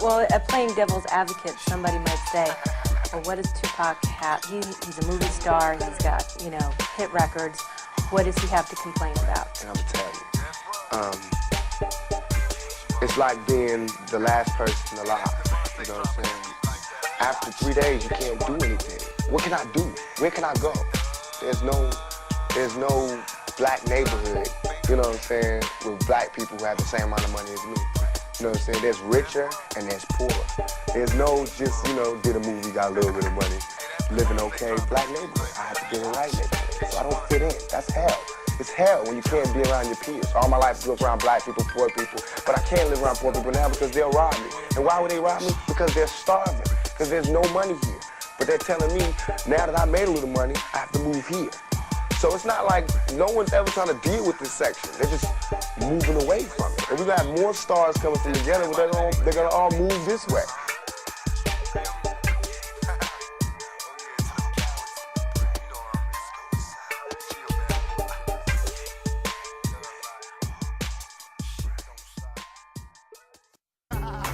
Well, playing devil's advocate, somebody might say, well, what does Tupac have? He's a movie star, he's got, you know, hit records. What does he have to complain about? And I'm gonna tell you, it's like being the last person alive, you know what I'm saying? After 3 days, you can't do anything. What can I do? Where can I go? There's no black neighborhood, you know what I'm saying, with black people who have the same amount of money as me. You know what I'm saying? There's richer and there's poorer. There's no just, you know, did a movie, got a little bit of money, living okay. Black neighborhood, I have to be in the right neighborhood. So I don't fit in. That's hell. It's hell when you can't be around your peers. All my life I grew up around black people, poor people, but I can't live around poor people now because they'll rob me. And why would they rob me? Because they're starving, because there's no money here. But they're telling me, now that I made a little money, I have to move here. So it's not like no one's ever trying to deal with this section. They're just moving away from it. And we're gonna have more stars coming from together, but they're gonna all move this way.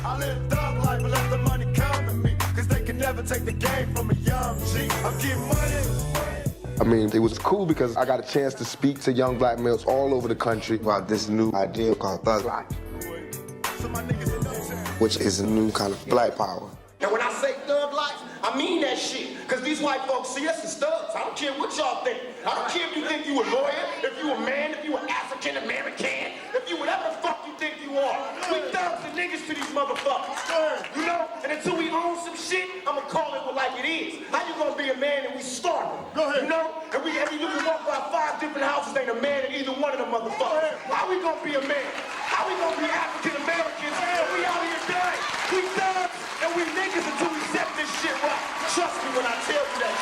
I live thug life, but let the money come to me. Cause they can never take the game from a young G. I'm getting money. I mean, it was cool because I got a chance to speak to young black males all over the country about this new idea called thug life, which is a new kind of black power. And when I say thug life, I mean that shit. Cause these white folks see us as thugs. I don't care what y'all think. I don't care if you think you a lawyer, if you a man, if you an African American, if you whatever the fuck you think you are. We thugs and niggas to these motherfuckers. You know? And until we own some shit, I'ma call it like it is. How you gonna be a man and we starving? You know? And you can walk by 5 different houses, ain't a man in either one of them motherfuckers. How we gonna be a man? How we gonna be African Americans and we out here dying? We thugs and we niggas until we set this shit right. Trust me when I tell you that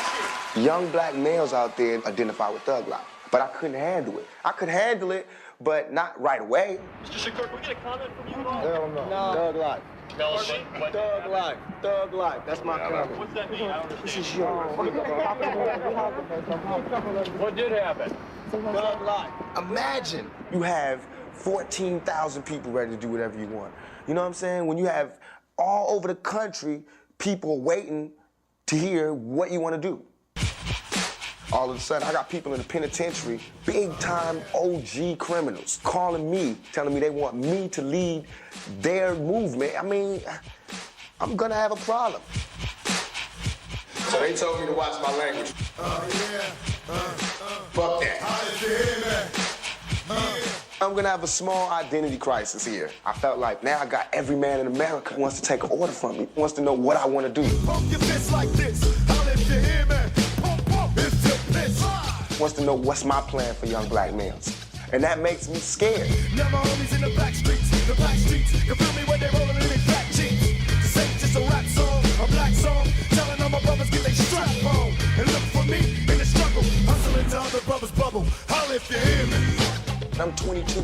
shit. Young black males out there identify with thug life, but I couldn't handle it. I could handle it, but not right away. Mr. Shakor, can we get a comment from you? Hell no. Thug life. No, Thug life. Thug life. That's my comment. what's that mean? I don't This understand. is yours. What did happen? Thug life. Imagine you have 14,000 people ready to do whatever you want. You know what I'm saying? When you have all over the country people waiting to hear what you want to do. All of a sudden, I got people in the penitentiary, big-time OG criminals, calling me, telling me they want me to lead their movement. I mean, I'm gonna have a problem. So they told me to watch my language. Fuck that. I'm gonna have a small identity crisis here. I felt like now I got every man in America who wants to take an order from me, wants to know what I want to do. Pump your fist like this. I'll if you hear me. Pump, it's your fist. Wants to know what's my plan for young black males. And that makes me scared. Now my homies in the black streets. You feel me when they rolling in their black jeans. This ain't just a rap song, a black song. Telling all my brothers get they strap on. And look for me in the struggle. Hustling to other brothers' bubble. I'll if you hear me. I'm 22.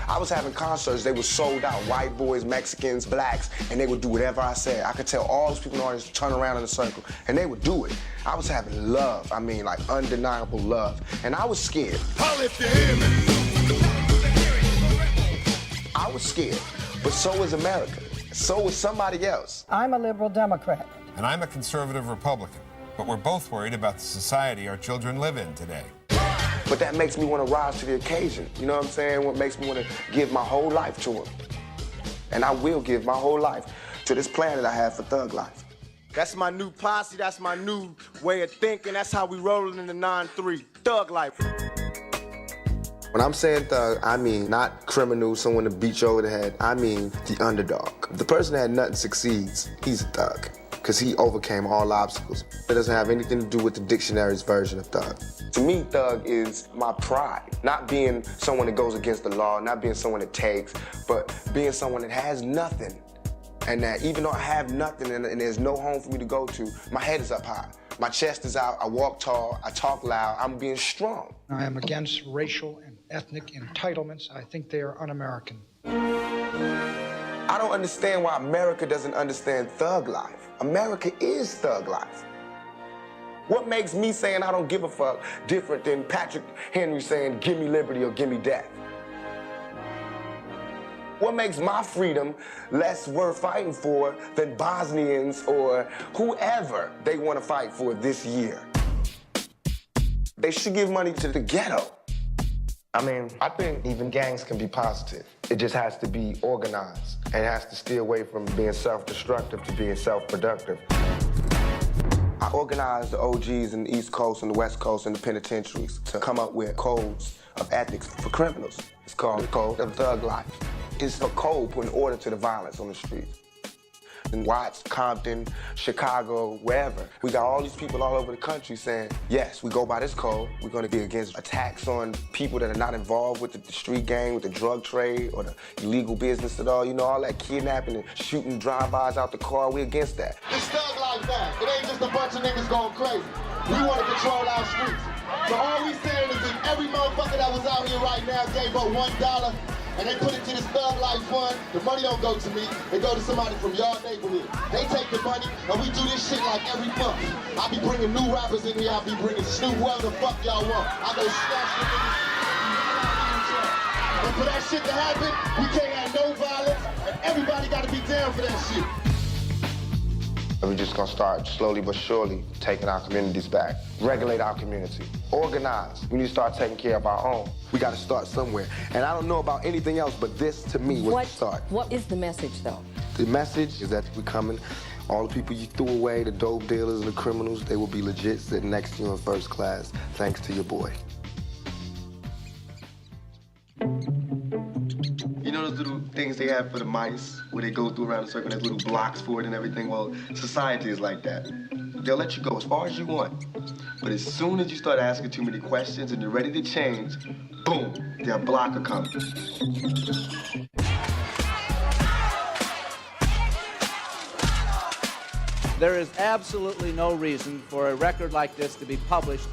I was having concerts, they were sold out. White boys, Mexicans, blacks, and they would do whatever I said. I could tell all those people in the audience to turn around in a circle, and they would do it. I was having love, I mean, like undeniable love, and I was scared. I'll if you hear me. I was scared, but so was America. So was somebody else. I'm a liberal Democrat. And I'm a conservative Republican. But we're both worried about the society our children live in today. But that makes me want to rise to the occasion. You know what I'm saying? What makes me want to give my whole life to him. And I will give my whole life to this plan that I have for thug life. That's my new posse, that's my new way of thinking. That's how we rolling in the 9-3, thug life. When I'm saying thug, I mean not criminal, someone to beat you over the head. I mean the underdog. If the person that had nothing succeeds, he's a thug, because he overcame all obstacles. It doesn't have anything to do with the dictionary's version of thug. To me, thug is my pride. Not being someone that goes against the law, not being someone that takes, but being someone that has nothing. And that even though I have nothing and there's no home for me to go to, my head is up high. My chest is out, I walk tall, I talk loud, I'm being strong. I am against racial and ethnic entitlements. I think they are un-American. I don't understand why America doesn't understand thug life. America is thug life. What makes me saying I don't give a fuck different than Patrick Henry saying give me liberty or give me death? What makes my freedom less worth fighting for than Bosnians or whoever they want to fight for this year? They should give money to the ghetto. I mean, I think even gangs can be positive. It just has to be organized, and it has to steer away from being self-destructive to being self-productive. I organized the OGs in the East Coast and the West Coast and the penitentiaries to come up with codes of ethics for criminals. It's called the Code of Thug Life. It's a code putting order to the violence on the streets. In Watts, Compton, Chicago, wherever. We got all these people all over the country saying, yes, we go by this code. We're gonna be against attacks on people that are not involved with the street gang, with the drug trade, or the illegal business at all. You know, all that kidnapping and shooting drive-bys out the car, we against that. It's thug like that. It ain't just a bunch of niggas going crazy. We want to control our streets. So all we saying is if every motherfucker that was out here right now gave up $1, and they put it to this Thug Life Fund, the money don't go to me, it go to somebody from your neighborhood. They take the money, and we do this shit like every month. I be bringing new rappers in here, I be bringing Snoop, whoever the fuck y'all want. I go snatch the niggas. But for that shit to happen, we can't have no violence, and everybody gotta be down for that shit. And we're just gonna start slowly but surely taking our communities back, regulate our community, organize. We need to start taking care of our own. We gotta start somewhere. And I don't know about anything else, but this to me was the start. What is the message though? The message is that we're coming, all the people you threw away, the dope dealers and the criminals, they will be legit sitting next to you in first class, thanks to your boy. You know those little things they have for the mice, where they go through around a circle, there's little blocks for it and everything? Well, society is like that. They'll let you go as far as you want. But as soon as you start asking too many questions and you're ready to change, boom, their block are coming. There is absolutely no reason for a record like this to be published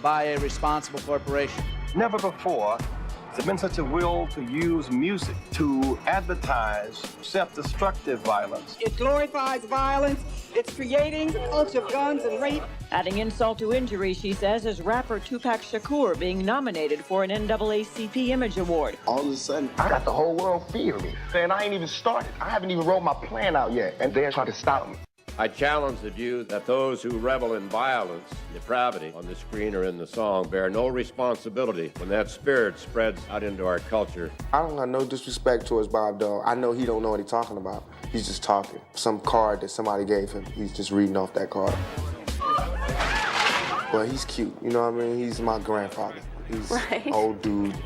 by a responsible corporation. Never before has there been such a will to use music to advertise self-destructive violence. It glorifies violence. It's creating a culture of guns and rape. Adding insult to injury, she says, is rapper توباك Shakor being nominated for an NAACP Image Award. All of a sudden, I got the whole world feeling me. Saying I ain't even started. I haven't even wrote my plan out yet, and they're trying to stop me. I challenge the view that those who revel in violence, depravity on the screen or in the song bear no responsibility when that spirit spreads out into our culture. I don't have no disrespect towards Bob Dog. I know he don't know what he's talking about. He's just talking. Some card that somebody gave him, he's just reading off that card. Well, he's cute, you know what I mean? He's my grandfather. He's an old dude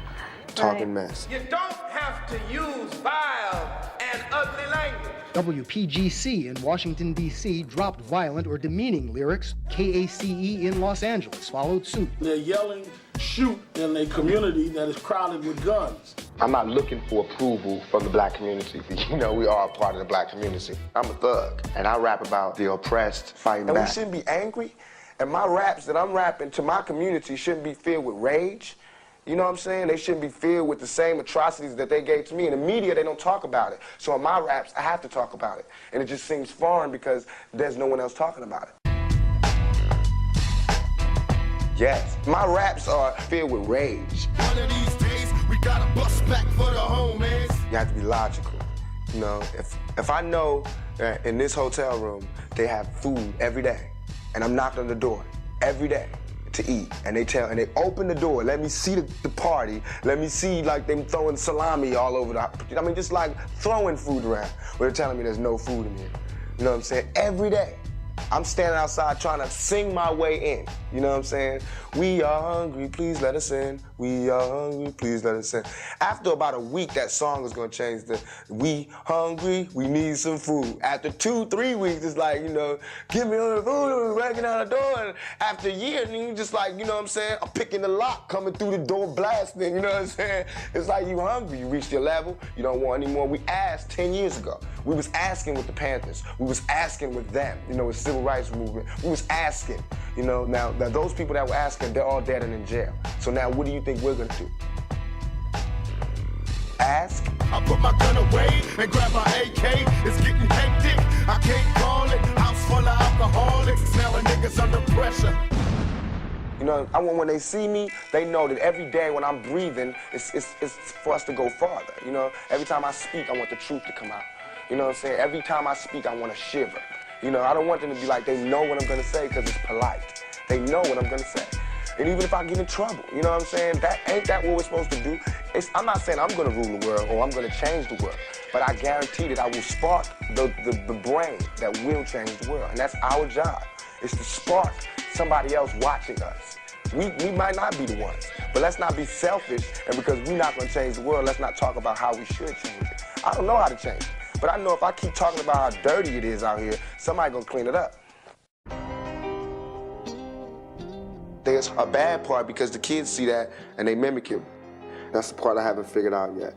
talking mess. You don't have to use vile and ugly language. WPGC in Washington, D.C. dropped violent or demeaning lyrics. KACE in Los Angeles followed suit. They're yelling, shoot in a community that is crowded with guns. I'm not looking for approval from the black community. You know, we are a part of the black community. I'm a thug, and I rap about the oppressed fighting back. And we shouldn't be angry, and my raps that I'm rapping to my community shouldn't be filled with rage. You know what I'm saying? They shouldn't be filled with the same atrocities that they gave to me. In the media, they don't talk about it. So in my raps, I have to talk about it. And it just seems foreign because there's no one else talking about it. Yes, my raps are filled with rage. One of these days, we gotta bust back for the homies. You have to be logical. You know, if I know that in this hotel room, they have food every day, and I'm knocking on the door every day to eat, and they open the door, let me see the party, let me see like them throwing salami all over I mean, just like throwing food around, where they're telling me there's no food in here. You know what I'm saying? Every day, I'm standing outside trying to sing my way in. You know what I'm saying? We are hungry, please let us in. We are hungry, please let us in. After about a week, that song is gonna change to we hungry, we need some food. After 2-3 weeks, it's like, you know, give me all the food, breaking out the door. And after a year, then you just like, you know what I'm saying? I'm picking the lock, coming through the door, blasting, you know what I'm saying? It's like you hungry, you reached your level, you don't want any more. We asked 10 years ago. We was asking with the Panthers. We was asking with them, you know, with civil rights movement. We was asking, you know, now those people that were asking, they're all dead and in jail. So now what do you think we're gonna do? Ask? I put my gun away and grab my AK. It's getting hectic. I can't call it. House full of alcoholics. Now a nigga's under pressure. You know, I want when they see me, they know that every day when I'm breathing, it's for us to go farther. You know, every time I speak, I want the truth to come out. You know what I'm saying? Every time I speak, I want to shiver. You know, I don't want them to be like, they know what I'm going to say because it's polite. They know what I'm going to say. And even if I get in trouble, you know what I'm saying? Ain't that what we're supposed to do? I'm not saying I'm going to rule the world or I'm going to change the world, but I guarantee that I will spark the brain that will change the world. And that's our job, is to spark somebody else watching us. We might not be the ones, but let's not be selfish, and because we're not going to change the world, let's not talk about how we should change it. I don't know how to change it, but I know if I keep talking about how dirty it is out here, somebody going to clean it up. There's a bad part because the kids see that and they mimic him. That's the part I haven't figured out yet.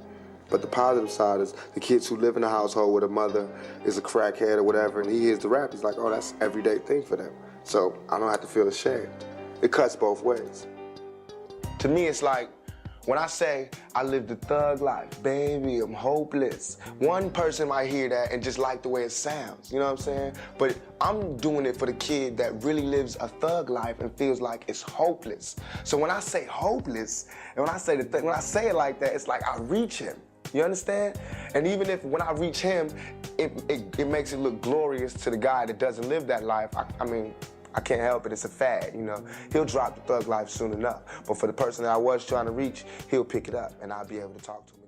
But the positive side is the kids who live in a household where the mother is a crackhead or whatever, and he hears the rap, he's like, oh, that's an everyday thing for them. So I don't have to feel ashamed. It cuts both ways. To me, it's like, when I say I live the thug life, baby, I'm hopeless. One person might hear that and just like the way it sounds, you know what I'm saying? But I'm doing it for the kid that really lives a thug life and feels like it's hopeless. So when I say hopeless, and when I say when I say it like that, it's like I reach him. You understand? And even if when I reach him, it makes it look glorious to the guy that doesn't live that life, I mean, I can't help it, it's a fad, you know. He'll drop the thug life soon enough. But for the person that I was trying to reach, he'll pick it up and I'll be able to talk to him.